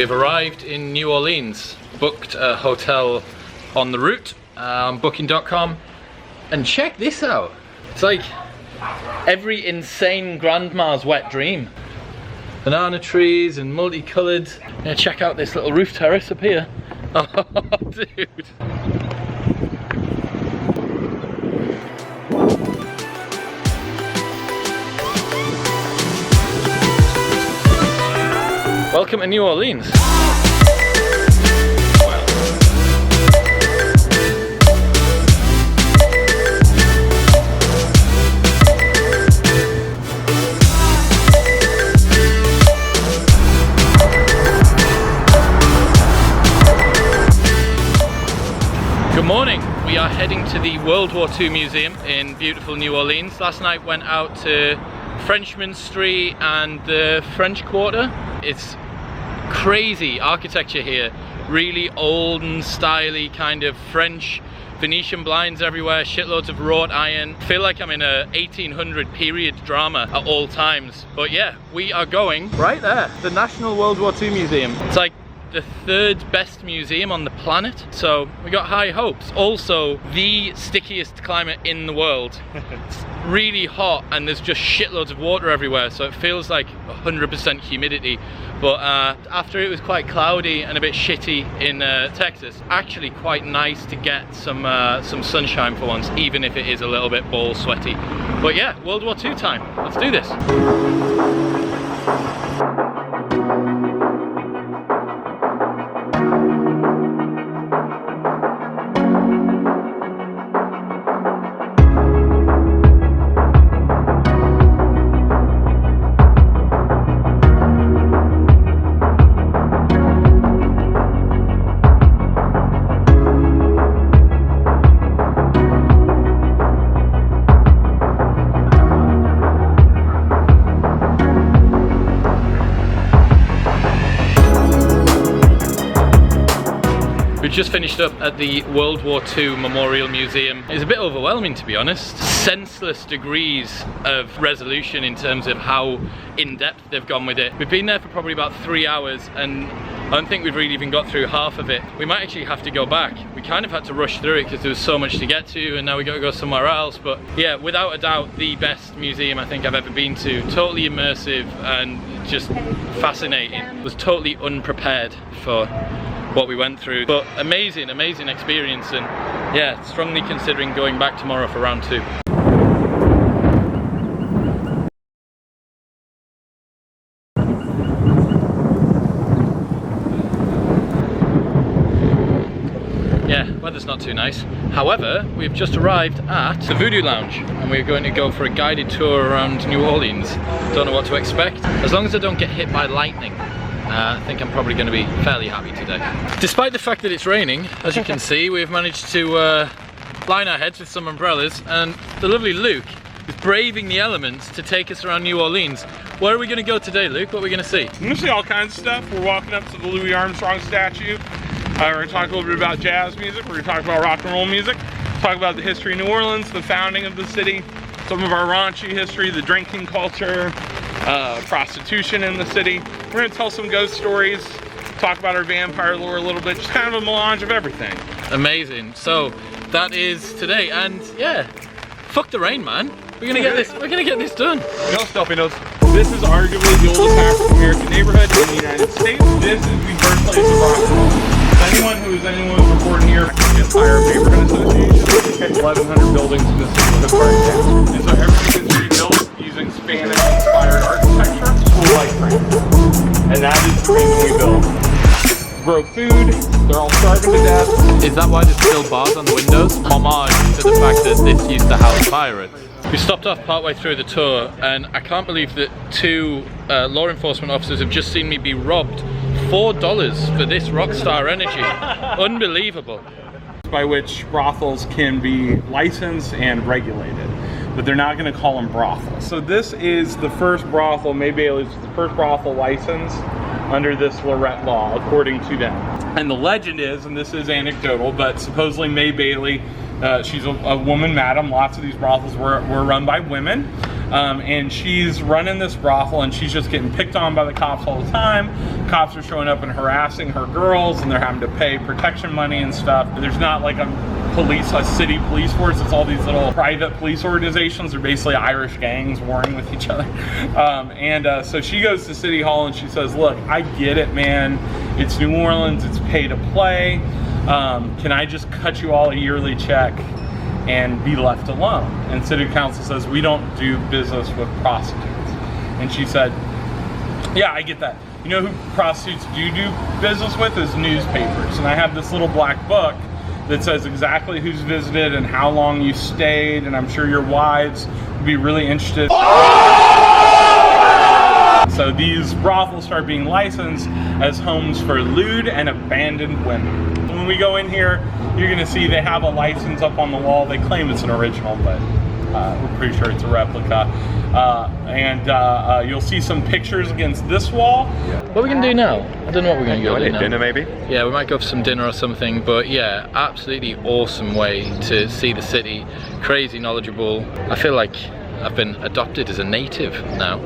We've arrived in New Orleans, booked a hotel on the route on booking.com, and check this out. It's like every insane grandma's wet dream. Banana trees and multicolored. Yeah, check out this little roof terrace up here. Oh, dude. Welcome to New Orleans. Good morning. We are heading to the World War II Museum in beautiful New Orleans. Last night went out to Bourbon Street and the French Quarter. It's crazy architecture here, really old and stylish, kind of French Venetian blinds everywhere, shitloads of wrought iron. I feel like I'm in a 1800 period drama at all times. But yeah, we are going right there, the National World War II Museum. It's like the third best museum on the planet, so we got high hopes. Also, the stickiest climate in the world. It's really hot and there's just shitloads of water everywhere, so it feels like 100% humidity. But after it was quite cloudy and a bit shitty in Texas, actually quite nice to get some sunshine for once, even if it is a little bit ball sweaty. But yeah, World War II time. Let's do this. We've just finished up at the World War II Memorial Museum. It's a bit overwhelming, to be honest. Senseless degrees of resolution in terms of how in-depth they've gone with it. We've been there for probably about 3 hours and I don't think we've really even got through half of it. We might actually have to go back. We kind of had to rush through it because there was so much to get to and now we got to go somewhere else. But yeah, without a doubt, the best museum I think I've ever been to. Totally immersive and just fascinating. Was totally unprepared for what we went through, but amazing experience, and yeah, strongly considering going back tomorrow for round 2. Yeah, weather's not too nice. However, we've just arrived at the Voodoo Lounge and we're going to go for a guided tour around New Orleans. Don't know what to expect. As long as I don't get hit by lightning, I think I'm probably going to be fairly happy today. Despite the fact that it's raining, as you can see, we've managed to line our heads with some umbrellas, and the lovely Luke is braving the elements to take us around New Orleans. Where are we going to go today, Luke? What are we going to see? We're going to see all kinds of stuff. We're walking up to the Louis Armstrong statue. We're going to talk a little bit about jazz music. We're going to talk about rock and roll music. Talk about the history of New Orleans, the founding of the city, some of our raunchy history, the drinking culture, prostitution in the city. We're going to tell some ghost stories, talk about our vampire lore a little bit, just kind of a melange of everything. Amazing. So that is today, and yeah, fuck the rain, man. We're gonna get this. We're gonna get this done. No stuffy nose. This is arguably the oldest African American neighborhood in the United States. This is the birthplace of rock and roll. Anyone who's born here, the Empire Neighborhood Association, 1,100 buildings in this neighborhood burned down, and so everything is rebuilt using Spanish-inspired architecture, school-like frames. And that is the reason we build. Grow food, they're all starving to death. Is that why there's still bars on the windows? Homage to the fact that this used to house pirates. We stopped off partway through the tour and I can't believe that 2 law enforcement officers have just seen me be robbed $4 for this Rockstar Energy. Unbelievable. By which brothels can be licensed and regulated, but they're not going to call them brothels. So this is the first brothel, May Bailey's the first brothel license under this Lorette law, according to them. And the legend is, and this is anecdotal, but supposedly May Bailey, she's a woman, madam. Lots of these brothels were run by women. and she's running this brothel, and she's just getting picked on by the cops all the time. Cops are showing up and harassing her girls, and they're having to pay protection money and stuff. There's not like a city police force. It's all these little private police organizations. They're basically Irish gangs warring with each other. So she goes to City Hall and she says, look, I get it, man. It's New Orleans, it's pay to play. Can I just cut you all a yearly check and be left alone? And City Council says, we don't do business with prostitutes. And she said, yeah, I get that. You know who prostitutes do business with is newspapers. And I have this little black book that says exactly who's visited and how long you stayed, and I'm sure your wives would be really interested. So these brothels start being licensed as homes for lewd and abandoned women. When we go in here, you're gonna see they have a license up on the wall. They claim it's an original, but we're pretty sure it's a replica. You'll see some pictures against this wall. What are we gonna do now? I don't know what we're gonna go do now. Dinner maybe? Yeah, we might go for some dinner or something, but yeah, absolutely awesome way to see the city. Crazy knowledgeable. I feel like I've been adopted as a native now.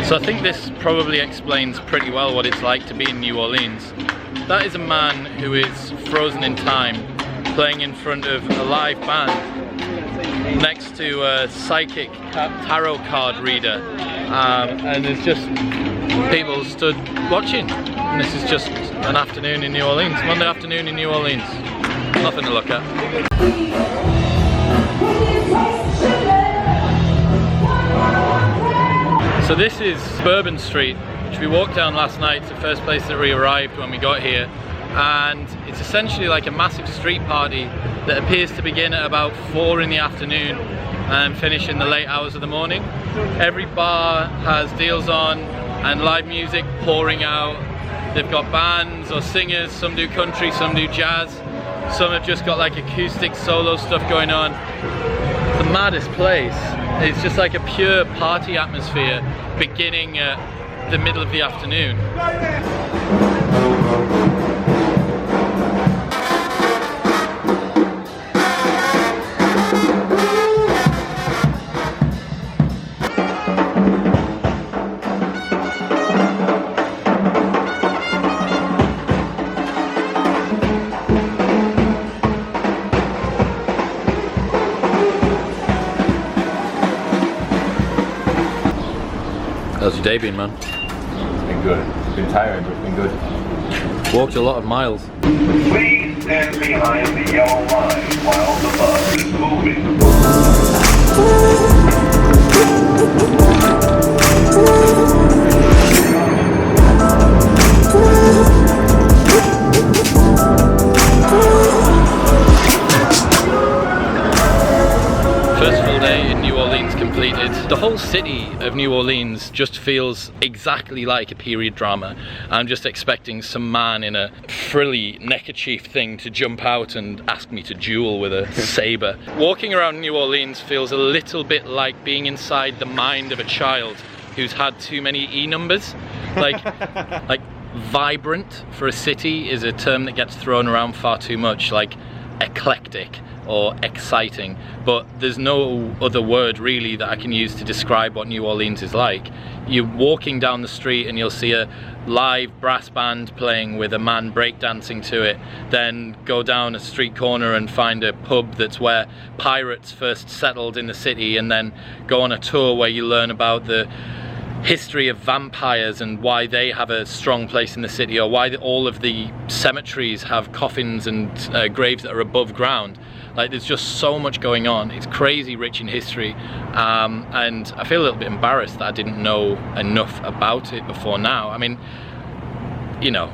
So I think this probably explains pretty well what it's like to be in New Orleans. That is a man who is frozen in time, playing in front of a live band next to a psychic tarot card reader, and there's just people stood watching. And this is just an afternoon in New Orleans, Monday afternoon in New Orleans. Nothing to look at. So this is Bourbon Street, which we walked down last night. It's the first place that we arrived when we got here. And it's essentially like a massive street party that appears to begin at about 4 in the afternoon and finish in the late hours of the morning. Every bar has deals on and live music pouring out. They've got bands or singers, some do country, some do jazz. Some have just got like acoustic solo stuff going on. The maddest place. It's just like a pure party atmosphere beginning at the middle of the afternoon. How's your day been, man? Been good. Been tired, but been good. Walked a lot of miles. Please stand behind the yellow line while the bus is moving. First full day in New Orleans completed. The whole city of New Orleans just feels exactly like a period drama. I'm just expecting some man in a frilly neckerchief thing to jump out and ask me to duel with a saber. Walking around New Orleans feels a little bit like being inside the mind of a child who's had too many E numbers. Like vibrant for a city is a term that gets thrown around far too much, like eclectic or exciting, but there's no other word really that I can use to describe what New Orleans is like. You're walking down the street and you'll see a live brass band playing with a man breakdancing to it, then go down a street corner and find a pub that's where pirates first settled in the city, and then go on a tour where you learn about the history of vampires and why they have a strong place in the city, or why all of the cemeteries have coffins and graves that are above ground. Like, there's just so much going on. It's crazy rich in history, and I feel a little bit embarrassed that I didn't know enough about it before now. I mean, you know,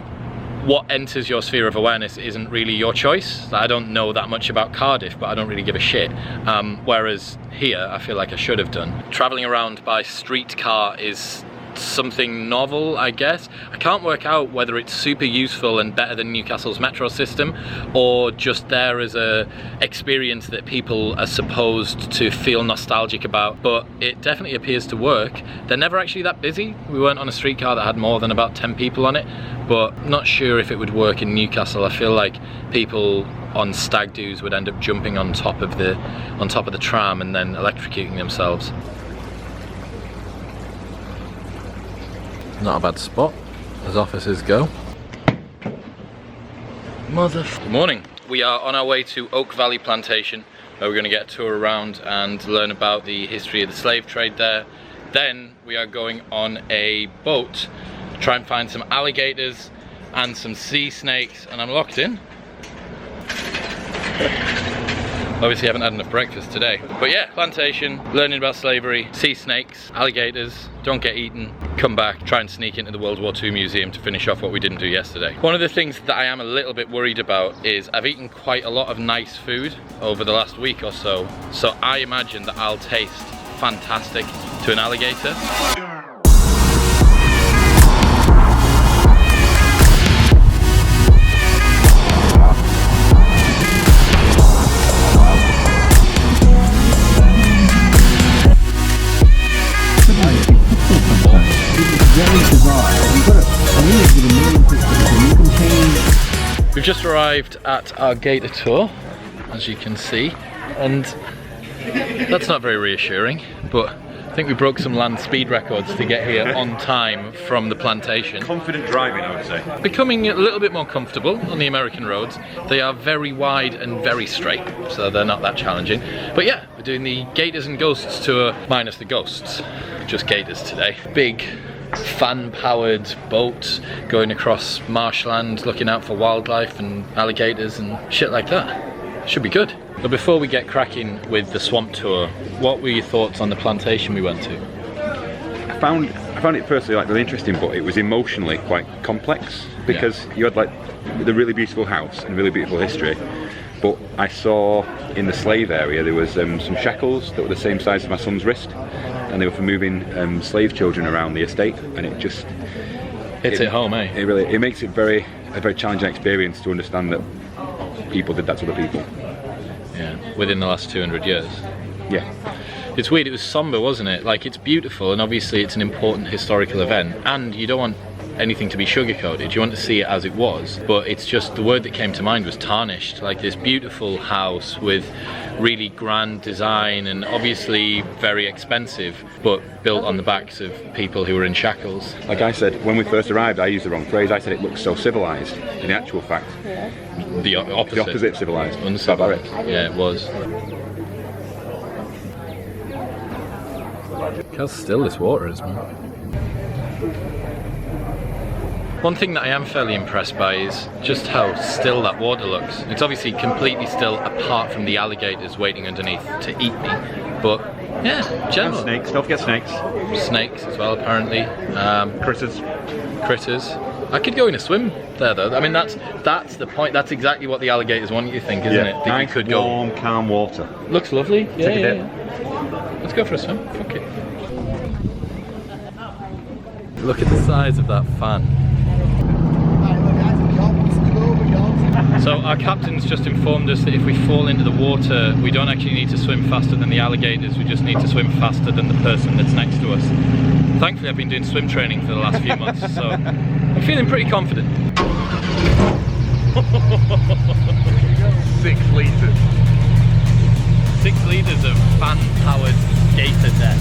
what enters your sphere of awareness isn't really your choice. I don't know that much about Cardiff, but I don't really give a shit. Whereas here, I feel like I should have done. Traveling around by streetcar is something novel, I guess. I can't work out whether it's super useful and better than Newcastle's metro system, or just there as a experience that people are supposed to feel nostalgic about, but it definitely appears to work. They're never actually that busy. We weren't on a streetcar that had more than about 10 people on it, but not sure if it would work in Newcastle. I feel like people on stag doos would end up jumping on top of the tram and then electrocuting themselves. Not a bad spot, as officers go. Good morning. We are on our way to Oak Valley Plantation, where we're going to get a tour around and learn about the history of the slave trade there. Then we are going on a boat to try and find some alligators and some sea snakes, and I'm locked in. Obviously haven't had enough breakfast today. But yeah, plantation, learning about slavery, sea snakes, alligators, don't get eaten, come back, try and sneak into the World War II museum to finish off what we didn't do yesterday. One of the things that I am a little bit worried about is I've eaten quite a lot of nice food over the last week or so, so I imagine that I'll taste fantastic to an alligator. We've just arrived at our gator tour, as you can see, and that's not very reassuring, but I think we broke some land speed records to get here on time from the plantation. Confident driving, I would say. Becoming a little bit more comfortable on the American roads. They are very wide and very straight, so they're not that challenging. But yeah, we're doing the Gators and Ghosts tour, minus the ghosts, just gators today. Big fan-powered boat going across marshland, looking out for wildlife and alligators and shit like that. Should be good. But before we get cracking with the swamp tour, what were your thoughts on the plantation we went to? I found it personally like really interesting, but it was emotionally quite complex because you had like the really beautiful house and really beautiful history, but I saw in the slave area there was some shackles that were the same size as my son's wrist, and they were for moving slave children around the estate, and it just hits it home, eh? It makes it a very challenging experience to understand that people did that to other people. Yeah, within the last 200 years. Yeah. It's weird, it was somber, wasn't it? Like, it's beautiful, and obviously it's an important historical event, and you don't want anything to be sugar-coated, you want to see it as it was, but it's just, the word that came to mind was tarnished. Like this beautiful house with really grand design and obviously very expensive, but built on the backs of people who were in shackles. Like I said, when we first arrived, I used the wrong phrase. I said it looks so civilized. In actual fact, the opposite. The opposite, civilized. Uncivilized. Yeah, it was. Look how still this water is, man. One thing that I am fairly impressed by is just how still that water looks. It's obviously completely still apart from the alligators waiting underneath to eat me, but yeah, general. And snakes, don't forget snakes. Snakes as well, apparently. Critters. I could go in a swim there though. I mean, that's the point. That's exactly what the alligators want you to think, isn't it? That nice, you could warm, go. calm water. Looks lovely. Yeah, Take a dip. Yeah. Let's go for a swim. Fuck it. Look at the size of that fan. So our captain's just informed us that if we fall into the water, we don't actually need to swim faster than the alligators, we just need to swim faster than the person that's next to us. Thankfully I've been doing swim training for the last few months, so I'm feeling pretty confident. 6 litres. 6 litres of fan-powered gator deck.